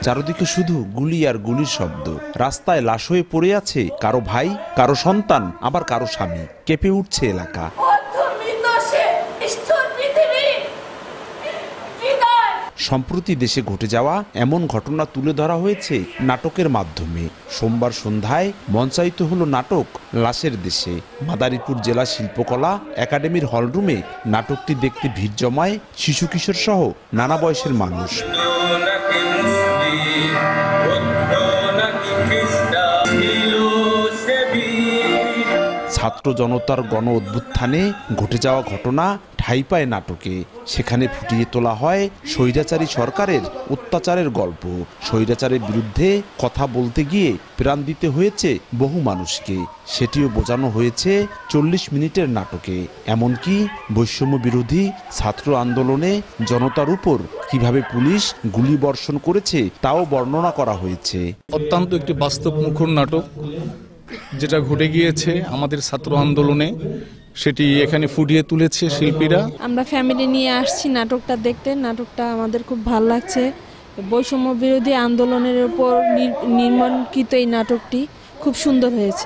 চারদিকে শুধু গুলি আর গুলির শব্দ। রাস্তায় লাশ হয়ে পড়ে আছে কারো ভাই, কারো সন্তান, আবার কারো স্বামী। কেঁপে উঠছে এলাকা। সম্প্রতি দেশে ঘটে যাওয়া এমন ঘটনা তুলে ধরা হয়েছে নাটকের মাধ্যমে। সোমবার সন্ধ্যায় মঞ্চায়িত হলো নাটক লাশের দেশে। মাদারীপুর জেলা শিল্পকলা একাডেমির হলরুমে নাটকটি দেখতে ভিড় জমায় শিশু কিশোর সহ নানা বয়সের মানুষ। ছাত্র জনতার গণ অভ্যুত্থানে ঘটে যাওয়া ঘটনা ঠাঁই পায় নাটকে। সেখানে ফুটিয়ে তোলা হয় স্বৈরাচারী সরকারের অত্যাচারের গল্প। স্বৈরাচারের বিরুদ্ধে কথা বলতে গিয়ে প্রাণ দিতে হয়েছে বহু মানুষকে, সেটিও বোঝানো হয়েছে 40 মিনিটের নাটকে। এমনকি বৈষম্য বিরোধী ছাত্র আন্দোলনে জনতার উপর কিভাবে পুলিশ গুলি বর্ষণ করেছে তাও বর্ণনা করা হয়েছে। অত্যন্ত একটি বাস্তবমুখর নাটক, যেটা ঘটে গিয়েছে আমাদের ছাত্র আন্দোলনে, সেটি এখানে ফুটিয়ে তুলেছে শিল্পীরা। আমরা ফ্যামিলি নিয়ে আসছি নাটকটা দেখতে। নাটকটা আমাদের খুব ভালো লাগছে। বৈষম্য বিরোধী আন্দোলনের উপর নির্মাণকৃত এই নাটকটি খুব সুন্দর হয়েছে।